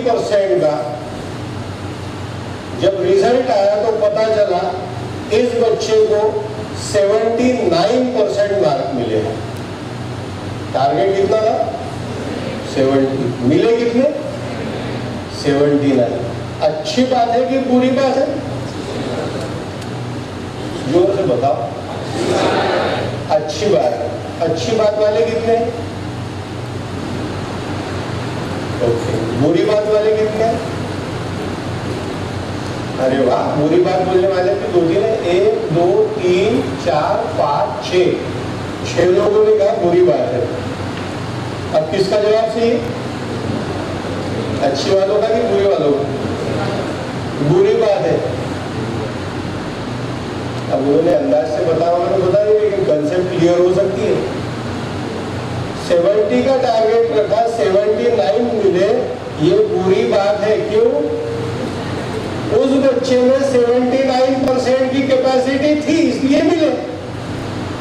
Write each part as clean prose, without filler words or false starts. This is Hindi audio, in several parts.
70% का जब रिजल्ट आया तो पता चला इस बच्चे को 79% मार्क मिले हैं। टारगेट कितना था? 70, मिले कितने? 79। अच्छी बात है कि बुरी बात है? जोर से बताओ। अच्छी बात है। अच्छी बात वाले कितने? ओके। बुरी बात वाले कितने? अरे वाह, बुरी बात बोलने वाले भी 2 दिन है। 1 2 3 4 5 6 लोगों ने कहा बुरी बात है। अब किसका जवाब सही? अच्छी वालों का कि बुरी वालों का? बुरी बात है। अब उन्होंने अंदाज से बताया होगा तो बता नहीं, लेकिन कंसेप्ट क्लियर हो सकती है। 70 का टारगेट रखा, 79 मिले, ये बुरी बात है। क्यों? उस बच्चे में 79% की कैपेसिटी थी इसलिए मिले।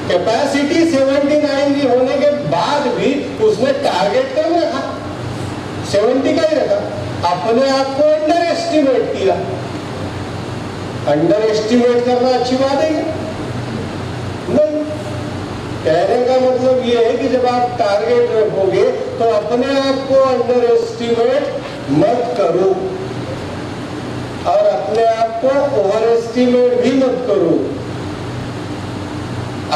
कैपेसिटी 79 की होने के बाद भी उसने टारगेट कम रखा, 70 का ही रखा। अपने आप को अंडर एस्टिमेट किया। अंडर एस्टिमेट करना अच्छी बात है क्या? नहीं। कहने का मतलब ये है कि जब आप टारगेट रखोगे तो अपने आप को अंडर एस्टिमेट मत करो और अपने आप को ओवर एस्टिमेट भी मत करो।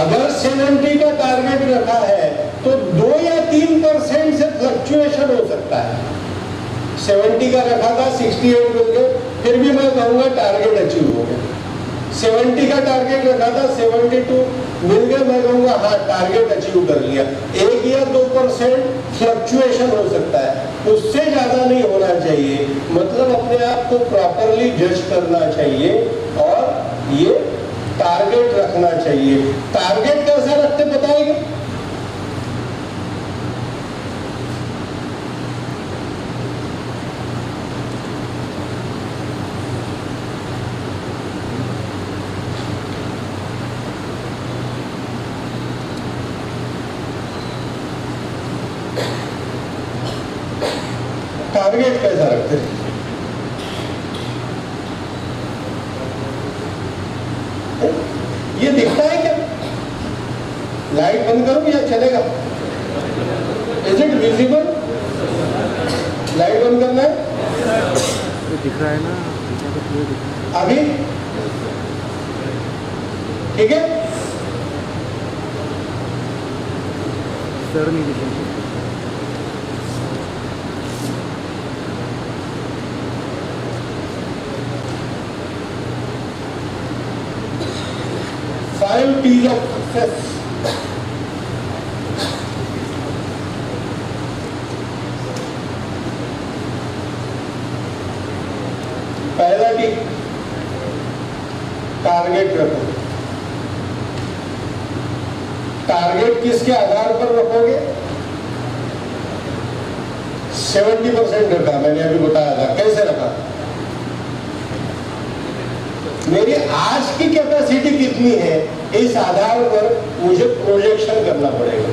अगर 70 का टारगेट रखा है तो 2 या 3% से फ्लक्चुएशन हो सकता है। 70 का रखा था, 68 मिल गए, फिर भी मैं कहूंगा टारगेट अचीव हो गया। 70 का टारगेट रखा था, 72 मिल गए, मैं कहूंगा हाँ टारगेट अचीव कर लिया। 1 या 2% फ्लक्चुएशन हो सकता है, उससे ज्यादा नहीं होना चाहिए। मतलब अपने आप को प्रॉपरली जज करना चाहिए और ये टारगेट रखना चाहिए। टारगेट कैसा रखते बताएंगे? टारगेट कैसा रखते हैं? ये दिखता है क्या? लाइट बंद करूं या चलेगा? Is it visible? लाइट बंद करना है? दिख रहा है ना, अभी ठीक है? सर नहीं दिखेगा। Five T's of success. पहला टी, टारगेट रखो। टारगेट किसके आधार पर रखोगे? 70% रखा, मैंने अभी बताया था। कैसे रखा? मेरी आज की कैपेसिटी कितनी है, इस आधार पर मुझे प्रोजेक्शन करना पड़ेगा।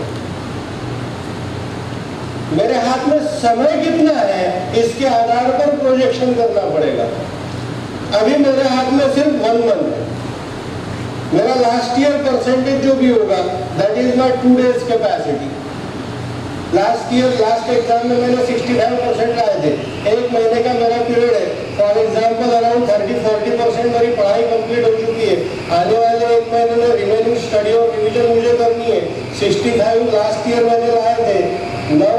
मेरे हाथ में समय कितना है, इसके आधार पर प्रोजेक्शन करना पड़ेगा। अभी मेरे हाथ में सिर्फ 1 मंथ है। मेरा लास्ट ईयर परसेंटेज जो भी होगा, that is my 2 days capacity. Last year last exam में मैंने 65% लाए थे। 1 महीने का मेरा पीरियड है। फॉर एग्जाम्पल अराउंड 30-40% मेरी पढ़ाई कंप्लीट हो चुकी है। आने वाले 1 महीने में रिमेनिंग स्टडी और रिविजन मुझे करनी है। 65 लास्ट ईयर मैंने लाए थे। Now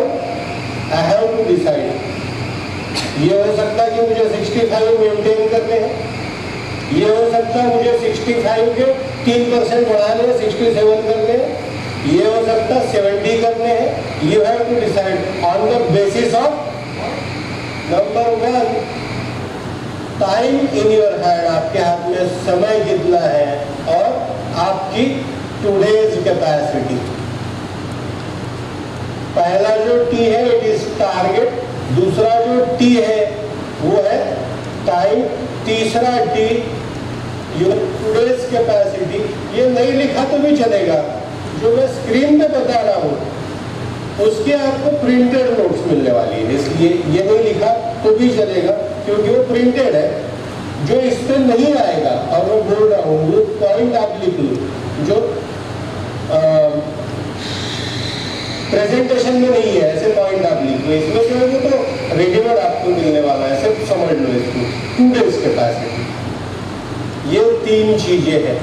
I have to decide. ये हो सकता है कि मुझे 65 मेंटेन करने हैं, ये हो सकता है मुझे 65 के 3% बढ़ाने, 67 करने, ये हो सकता है 70 करने हैं। You have to decide on the basis of number 1, time in your hand. आपके हाथ में समय कितना है और आपकी टुडेज कैपेसिटी। पहला जो टी है इट इज टारगेट, दूसरा जो टी है वो है टाइम, तीसरा टी योर टुडेज कैपेसिटी। ये नहीं लिखा तो भी चलेगा, जो मैं स्क्रीन पे बता रहा हूँ उसके आपको प्रिंटेड नोट्स मिलने वाली है, इसलिए ये नहीं लिखा तो भी चलेगा क्योंकि वो प्रिंटेड है। जो इस पे नहीं आएगा और मैं बोल रहा हूँ वो पॉइंट आप लिख लो जो प्रेजेंटेशन में नहीं है, ऐसे पॉइंट आप लिख लो। इसमें जो है वो तो रेडीमेड आपको मिलने वाला है, सिर्फ समझ लो इसको। 2 days कैपेसिटी, ये 3 चीजें हैं।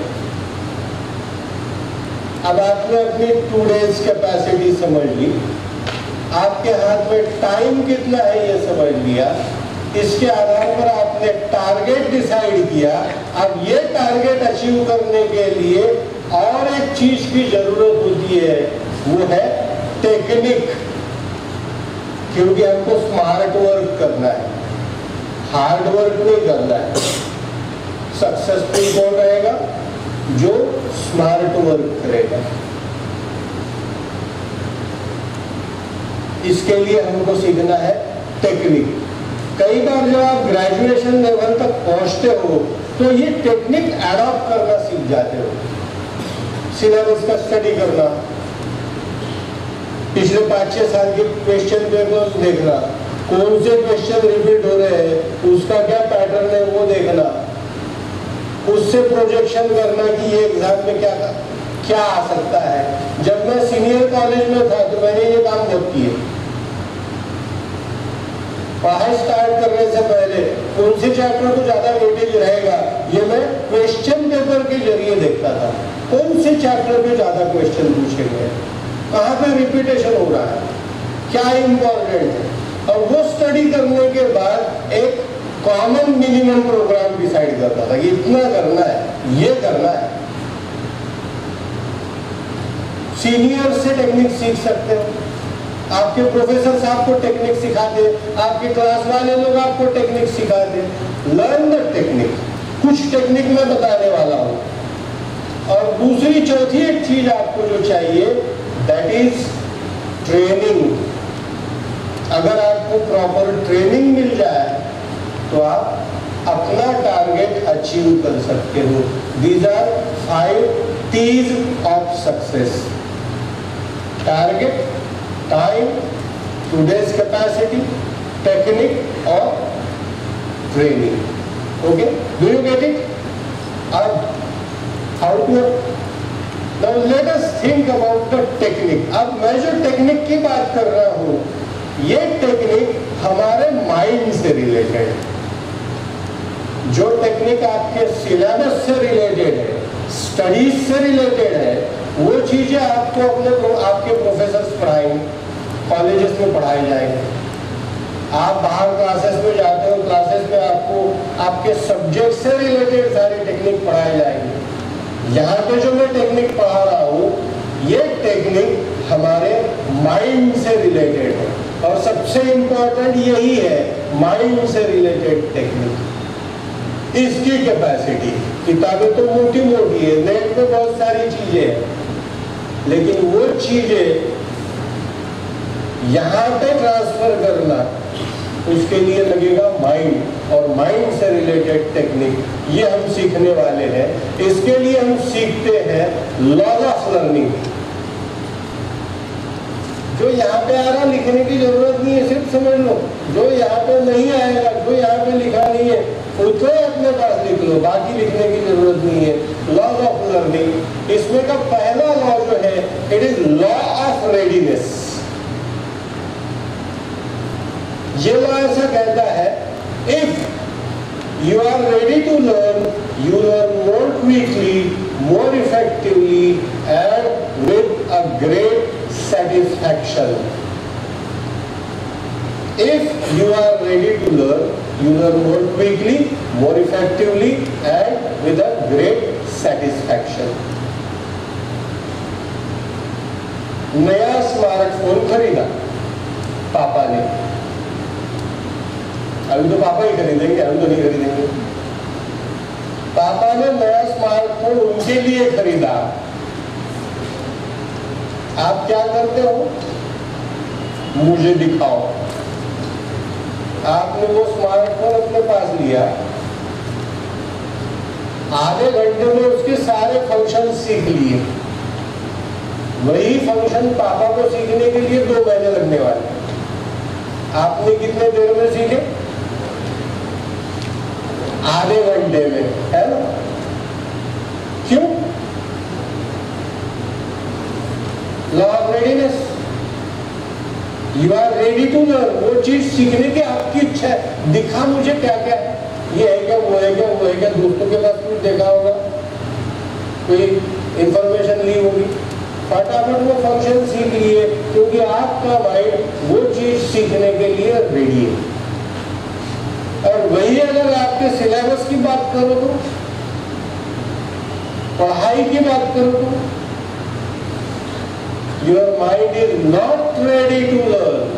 अब आपने अपनी 2 days कैपेसिटी समझ ली, आपके हाथ में टाइम कितना है ये समझ लिया, इसके आधार पर आपने टारगेट डिसाइड किया। अब ये टारगेट अचीव करने के लिए और एक चीज की जरूरत होती है, वो है टेक्निक। क्योंकि हमको स्मार्ट वर्क करना है, हार्ड वर्क नहीं करना है। सक्सेसफुल कौन रहेगा? जो स्मार्ट वर्क करेगा। इसके लिए हमको सीखना है टेक्निक। कई बार जब आप ग्रेजुएशन लेवल तक पहुंचते हो तो ये टेक्निक एडॉप्ट करना सीख जाते हो। सिलेबस का स्टडी करना, पिछले 5-6 साल के क्वेश्चन पेपर्स देखना, कौन से क्वेश्चन रिपीट हो रहे हैं, उसका क्या पैटर्न है वो देखना, उससे प्रोजेक्शन करना कि ये एग्जाम में क्या आ सकता है। जब मैं सीनियर कॉलेज में था तो मैंने ये काम बहुत किए। पढ़ाई स्टार्ट करने से पहले कौन से चैप्टर को ज्यादा वेटेज रहेगा ये मैं क्वेश्चन पेपर के जरिए देखता था। कौन से चैप्टर पे ज्यादा क्वेश्चन पूछे गए, कहाँ पे रिपीटेशन हो रहा है, क्या इंपॉर्टेंट है, और वो स्टडी करने के बाद एक कॉमन मिनिमम प्रोग्राम डिसाइड करता था कि इतना करना है, ये करना है। सीनियर से टेक्निक सीख सकते हो, आपके प्रोफेसर साहब को टेक्निक सिखाते, आपके क्लास वाले लोग आपको टेक्निक सिखाते। Learn the technique. कुछ टेक्निक मैं बताने वाला हूं। और दूसरी चौथी एक चीज आपको जो चाहिए दैट इज ट्रेनिंग। अगर आपको प्रॉपर ट्रेनिंग मिल जाए तो आप अपना टारगेट अचीव कर सकते हो। These are 5 T's of success: target, time, 2 days capacity, technique और training. Okay, do you get it? अब how to, now let us think about the technique. अब मैं जो टेक्निक की बात कर रहा हूं ये टेक्निक हमारे माइंड से रिलेटेड है। जो टेक्निक आपके सिलेबस से रिलेटेड है, स्टडीज से रिलेटेड है, वो चीजें आपको आपके प्रोफेसर्स पढ़ाएंगे, कॉलेजेस में पढ़ाए जाएंगे। आप बाहर क्लासेस में जाते हो, क्लासेस में आपको आपके सब्जेक्ट से रिलेटेड सारी टेक्निक पढ़ाए जाएंगे। यहाँ पे जो मैं टेक्निक पढ़ा रहा हूँ ये टेक्निक हमारे माइंड से रिलेटेड है, और सबसे इंपॉर्टेंट यही है, माइंड से रिलेटेड टेक्निक। इसकी कैपेसिटी, किताबें तो मोटी मोटी है, नेट पे बहुत सारी चीजें हैं, लेकिन वो चीजें यहाँ पे ट्रांसफर करना उसके लिए लगेगा माइंड, और माइंड से रिलेटेड टेक्निक ये हम सीखने वाले हैं। इसके लिए हम सीखते हैं लॉज ऑफ लर्निंग। जो यहाँ पे आ रहा लिखने की जरूरत नहीं है, सिर्फ समझ लो। जो यहाँ पे नहीं आएगा, जो यहाँ पे लिखा नहीं है, उसको अपने पास लिख लो, बाकी लिखने की जरूरत नहीं है। लॉज ऑफ लर्निंग, इसमें का पहला लॉ जो है it is law of readiness. ये लॉ ऐसा कहता है, if you are ready to learn, you learn more quickly, more effectively and with a great satisfaction. If you are ready to learn, you learn more quickly, more effectively and with a great satisfaction. नया स्मार्टफोन खरीदा पापा ने। अभी तो पापा ही खरीदेंगे, हम तो नहीं खरीदेंगे। पापा ने नया स्मार्टफोन उनके लिए खरीदा। आप क्या करते हो? मुझे दिखाओ। आपने वो स्मार्टफोन अपने पास लिया, आधे घंटे में उसके सारे फंक्शन सीख लिए। वही फंक्शन पापा को सीखने के लिए 2 महीने लगने वाले। आपने कितने देर में सीखे? सीखने की आपकी इच्छा है, दिखा मुझे क्या क्या है, ये है क्या, वो है क्या, वो है क्या, दोस्तों के पास कुछ देखा होगा, कोई इंफॉर्मेशन ली होगी, फटाफट वो फंक्शन सीख लिए, क्योंकि आपका माइंड वो चीज सीखने के लिए रेडी है। और वही अगर आपके सिलेबस की बात करो तो, पढ़ाई की बात करो तो, your mind is not ready to learn.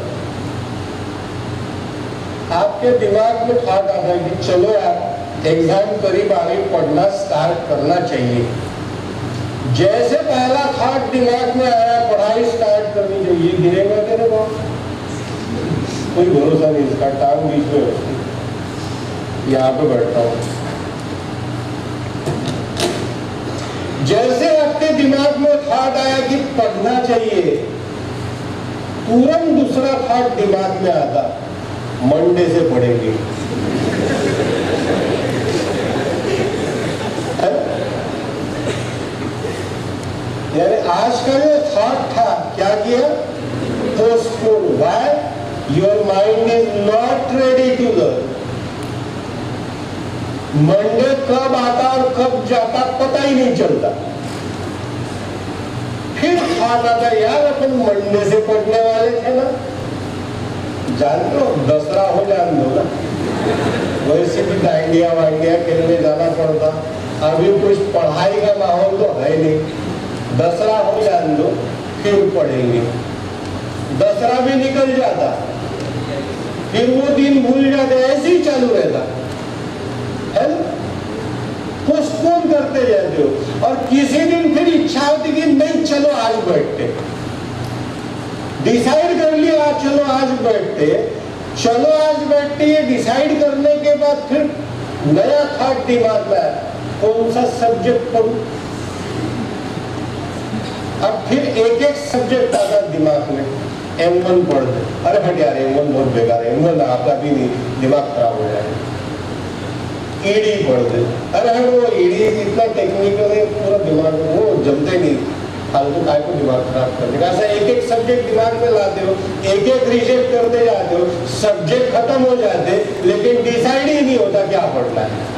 आपके दिमाग में थॉट आता है कि चलो यार एग्जाम करीब आ गई, पढ़ना स्टार्ट करना चाहिए। जैसे पहला थॉट दिमाग में आया पढ़ाई स्टार्ट करनी चाहिए, गिरेगा तेरे को कोई भरोसा नहीं, इसका टांग बीच में यहाँ पे बैठता हूं। जैसे आपके दिमाग में थॉट आया कि पढ़ना चाहिए, तुरंत दूसरा थॉट दिमाग में आता, मंडे से पढ़ेंगे। यानी आज का जो थॉट था क्या किया, postpone. Why? Your mind is not ready to learn. Monday कब आता और कब जाता पता ही नहीं चलता। फिर थॉट आता, यार अपन मंडे से पढ़ने वाले थे ना, जानते हो दसरा हो जान दो ना, वैसे भी डांडिया वांडिया खेलने जाना पड़ता, अभी कुछ पढ़ाई का माहौल तो है नहीं, दसरा हो जान दो फिर पढ़ेंगे। दसरा भी निकल जाता, फिर वो दिन भूल जाते, ऐसे ही चालू रहता है, पोस्टपोन करते जाते हो। और किसी दिन फिर इच्छा होती कि नहीं चलो आज बैठते, डिसाइड कर लिया चलो आज बैठते, चलो आज बैठते, ये डिसाइड करने के बाद फिर नया थॉट दिमाग में आया, कौन सा सब्जेक्ट पढ़ूं। अब फिर एक एक सब्जेक्ट आता दिमाग में, M1 पढ़ दे, अरे हट यार M1 बहुत बेकार है, M1 आपका भी नहीं, दिमाग खराब हो जाएगा। ED पढ़ दे, अरे हट वो ED इतना टेक्निकल है, पूरा दिमाग वो जमते नहीं, फालतू काय को दिमाग खराब करने का। ऐसा एक एक सब्जेक्ट दिमाग में लाते हो, एक एक रिजेक्ट करते जाते हो, सब्जेक्ट खत्म हो जाते, लेकिन डिसाइड ही नहीं होता क्या पढ़ना है।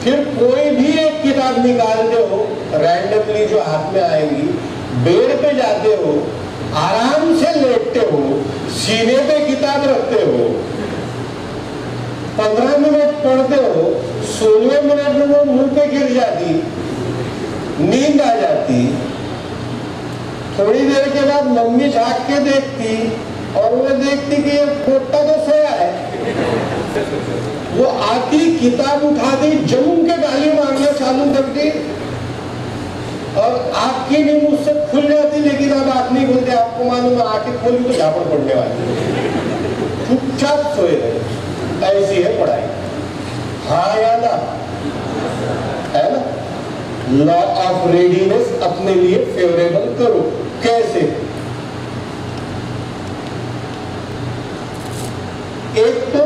फिर कोई भी एक किताब निकालते हो रैंडमली जो हाथ में आएंगी, बेड पे जाते हो, आराम से लेटते हो, सीने पे किताब रखते हो, 15 मिनट पढ़ते हो, 16वें मिनट में वो मुंह पे गिर जाती, नींद आ जाती। थोड़ी देर के बाद मम्मी झांक के देखती और वो देखती कि ये पोता तो सोया है, वो आती किताब उठाती, जम के गाली मारना चालू करती और आपकी नींद उससे खुल जाती, लेकिन अब आंख नहीं खुलती, आपको मालूम है आंखें खोली तो झापड़ पड़ने वाली, चुपचाप सोए रहे। ऐसी है पढ़ाई, हाँ या ना, है ना। लॉ ऑफ रेडीनेस अपने लिए फेवरेबल करो। कैसे? एक तो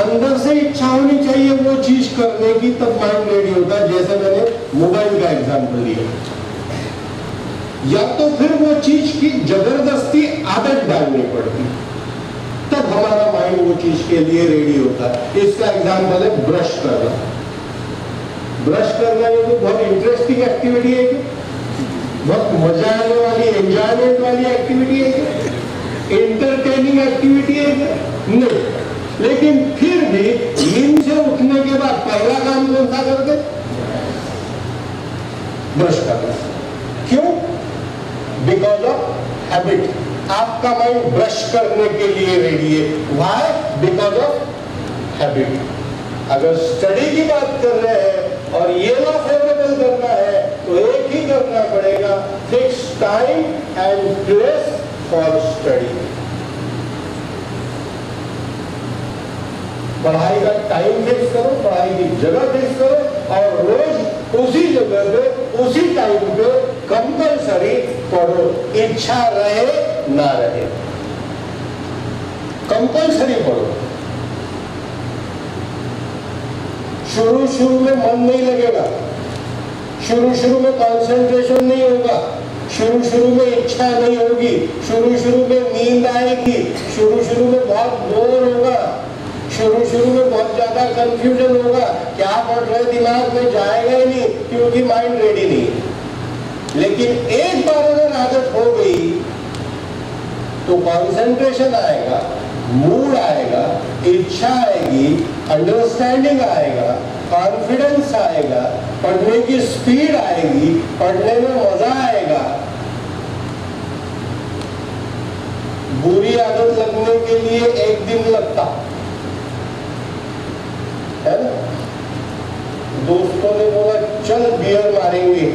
अंदर से इच्छा होनी चाहिए वो चीज करने की, तब माइंड रेडी होता है। जैसे मैंने मोबाइल का एग्जांपल लिया, या तो फिर वो चीज की जबरदस्ती आदत डालनी पड़ती, तब हमारा माइंड वो चीज के लिए रेडी होता है। इसका एग्जांपल है ब्रश करना। ब्रश करना ये तो बहुत इंटरेस्टिंग एक्टिविटी है, बहुत मजा आने वाली, एंजॉयमेंट वाली एक्टिविटी है, इंटरटेनिंग एक्टिविटी है नहीं। लेकिन फिर भी नींद से उठने के बाद पहला काम कौन सा करते? ब्रश करना। क्यों? Because of habit. आपका माइंड ब्रश करने के लिए रेडी है। व्हाई? Because of habit. अगर स्टडी की बात कर रहे हैं और ये लॉ फेवरेबल करना है तो एक ही करना पड़ेगा, fix time and place for study. पढ़ाई का टाइम फिक्स करो, पढ़ाई की जगह फिक्स करो और रोज उसी जगह पे उसी टाइम पे कंपल्सरी पढ़ो, इच्छा रहे ना रहे, कंपल्सरी पढ़ो। शुरू में मन नहीं लगेगा, शुरू में कंसंट्रेशन नहीं होगा, शुरू में इच्छा नहीं होगी, शुरू में नींद आएगी, शुरू में बहुत बोर होगा, शुरू में बहुत ज्यादा कंफ्यूजन होगा, क्या पढ़ रहे दिमाग में जाएगा ही नहीं क्योंकि माइंड रेडी नहीं है। लेकिन एक बार अगर आदत हो गई तो कंसंट्रेशन आएगा, मूड आएगा, इच्छा आएगी, अंडरस्टैंडिंग आएगा, कॉन्फिडेंस आएगा, पढ़ने की स्पीड आएगी, पढ़ने में मजा आएगा। बुरी आदत लगने के लिए एक दिन लगता है ना। दोस्तों ने बोला चल बियर मारेंगे,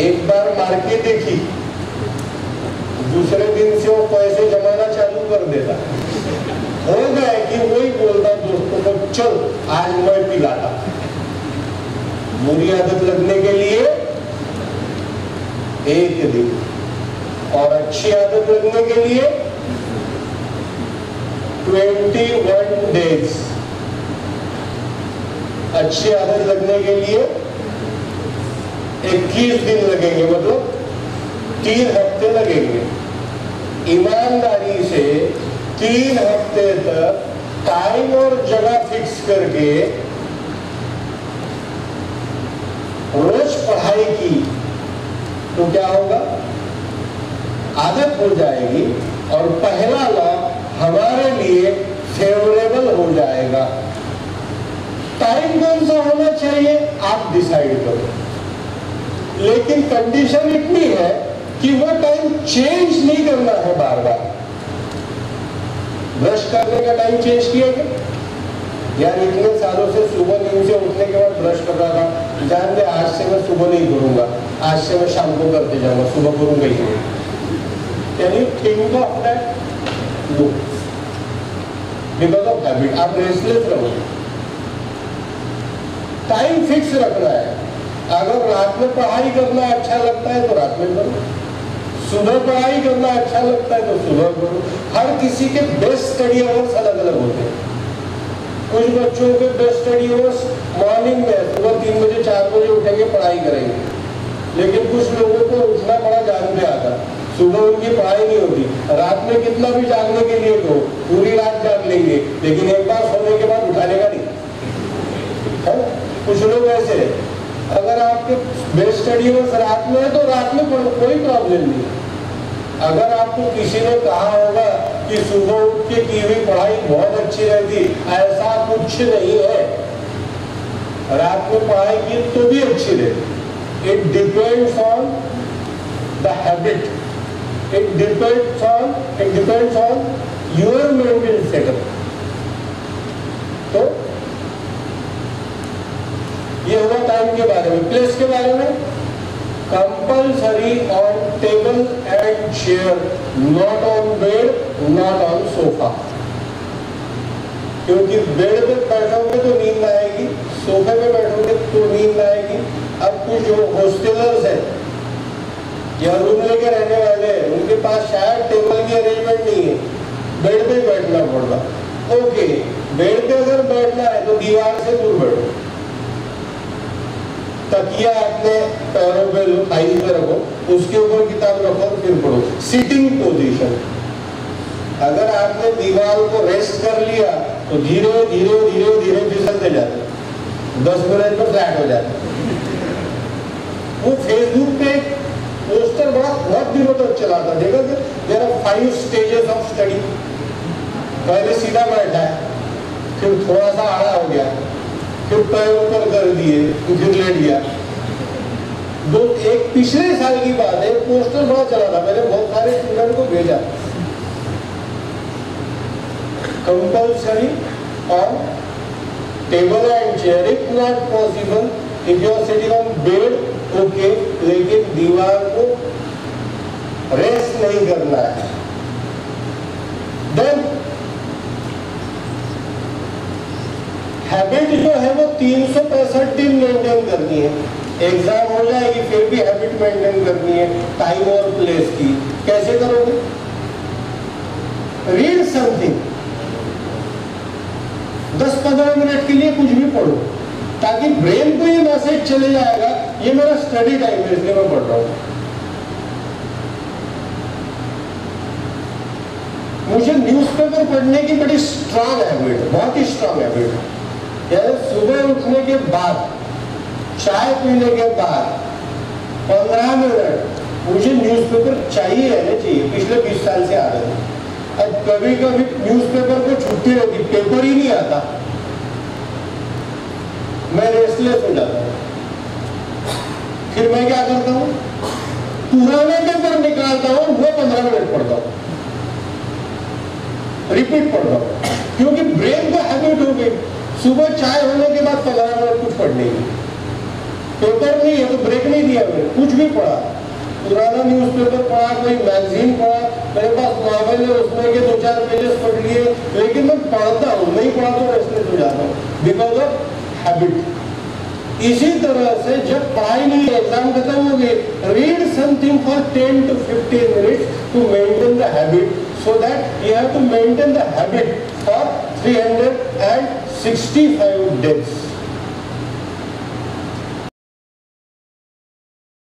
एक बार मार के देखी, दूसरे दिन से वो पैसे जमाना चालू कर देता। हो गए कि वही बोलता दोस्तों को चल आज मैं पिलाता। बुरी आदत लगने के लिए एक दिन, और अच्छी आदत लगने के लिए 21 डेज। अच्छी आदत लगने के लिए 21 दिन लगेंगे, मतलब 3 हफ्ते लगेंगे। ईमानदारी से 3 हफ्ते तक टाइम और जगह फिक्स करके रोज पढ़ाई की तो क्या होगा, आदत हो जाएगी और पहला लॉ हमारे लिए फेवरेबल हो जाएगा। टाइम कौन सा होना चाहिए आप डिसाइड करो, लेकिन कंडीशन इतनी है कि वो टाइम चेंज नहीं करना है बार बार। ब्रश करने का टाइम चेंज किया क्या? यार इतने सालों से सुबह नींद से उठने के बाद ब्रश कर रहा था, जान दे आज से मैं सुबह नहीं करूंगा, आज से मैं शाम को करते जाऊंगा, सुबह करूंगा ही नहीं। Can you think of that? No. Because of habit, आप रेस्टलेस रहो। टाइम फिक्स रखना है। अगर रात में पढ़ाई करना अच्छा लगता है तो रात में करो, सुबह पढ़ाई करना अच्छा लगता है तो सुबह करो। हर किसी के बेस्ट स्टडी आवर्स अलग अलग होते हैं। कुछ बच्चों के बेस्ट स्टडी आवर्स मॉर्निंग में, सुबह 3 बजे 4 बजे उठेंगे पढ़ाई करेंगे, लेकिन कुछ लोगों को उठना बड़ा जान पे आता, सुबह उनकी पढ़ाई नहीं होती, रात में कितना भी जागने के लिए कहो पूरी रात जाग लेंगे, लेकिन एक बार सोने के बाद उठाने का नहीं है। कुछ लोग ऐसे, अगर आपके बेस्ट स्टडी में रात में है तो रात में पढ़ो, कोई प्रॉब्लम नहीं। अगर आपको किसी ने कहा होगा कि सुबह उठ के की हुई पढ़ाई बहुत अच्छी रहती, ऐसा कुछ नहीं है। रात में पढ़ाई की तो भी अच्छी रहती। It depends on the habit, it depends on your mental setup। तो ये हुआ टाइम के बारे में। प्लेस के बारे में, compulsory on table and chair, not on bed, not on sofa. क्योंकि बेड पे बैठोगे तो नींद आएगी, सोफे पे बैठोगे तो नींद आएगी। अब कुछ जो हॉस्टलर्स है या रूम लेके रहने वाले हैं, उनके पास शायद टेबल की अरेंजमेंट नहीं है, बेड पे बैठना पड़ता। ओके, बेड पे अगर बैठना है तो दीवार से दूर बैठो, तकिया अपने पैरों पे लो, थाई पे रखो, उसके ऊपर किताब रखो, फिर पढ़ो। सिटिंग पोजीशन, अगर आपने दीवार को रेस्ट कर लिया तो धीरे धीरे धीरे धीरे फिसलते जाते, 10 मिनट में फ्लैट हो जाते। वो फेसबुक पे पोस्टर बहुत दिनों तक चला था, देखा कि there are 5 stages of study. पहले सीधा बैठा है, फिर थोड़ा सा आड़ा हो गया, फिर पैर ऊपर कर दिए, फिर लेट गया। एक पिछले साल की बात है, पोस्टर बड़ा चला था, मैंने बहुत सारे स्टूडेंट को भेजा। Compulsory on table and chair, if not possible if you are sitting on bed, okay, लेकिन दीवार को रेस्ट नहीं करना है। देन हैबिट जो है वो 365 दिन मेंटेन करनी है। एग्जाम हो जाएगी फिर भी हैबिट मेंटेन करनी है, टाइम और प्लेस की। कैसे करोगे? रीड समथिंग, 10-15 मिनट के लिए कुछ भी पढ़ो, ताकि ब्रेन को ये मैसेज चले जाएगा ये मेरा स्टडी टाइम है इसलिए मैं पढ़ रहा हूँ। मुझे न्यूज़पेपर पढ़ने की बड़ी स्ट्रांग हैबिट, बहुत ही स्ट्रांग हैबिट है। यानी सुबह उठने के बाद, चाय पीने के बाद 15 मिनट मुझे न्यूज़पेपर चाहिए है ना, चाहिए। पिछले 20 साल से आ रहे हैं। अब कभी कभी न्यूज़पेपर को छुट्टी होती, पेपर ही नहीं आता, मैं रेस्टलेस हो जाता हूँ। फिर मैं क्या करता हूँ, पुराने पेपर निकालता हूँ, वो 15 मिनट पढ़ता हूँ, रिपीट पढ़ रहा हूँ, क्योंकि ब्रेन को हैबिट हो गई सुबह चाय होने के बाद 15 मिनट कुछ पढ़ने की। पेपर नहीं है तो ब्रेक नहीं दिया मैंने, कुछ भी पढ़ा, पुराना न्यूज़पेपर पढ़ा, कोई मैगजीन पढ़ा, मेरे पास नॉवेल है उसमें के 2-4 पेजेस पढ़ लिए, लेकिन मैं पढ़ता हूँ, नहीं पढ़ा तो रेस्टलेस हो जाता हूँ बिकॉज ऑफ हैबिट। इसी तरह से जब पढ़ाई नहीं है, एग्जाम खत्म हो गए, read something for 10 to 15 minutes to maintain the habit, so that you have to maintain the habit for 365 days.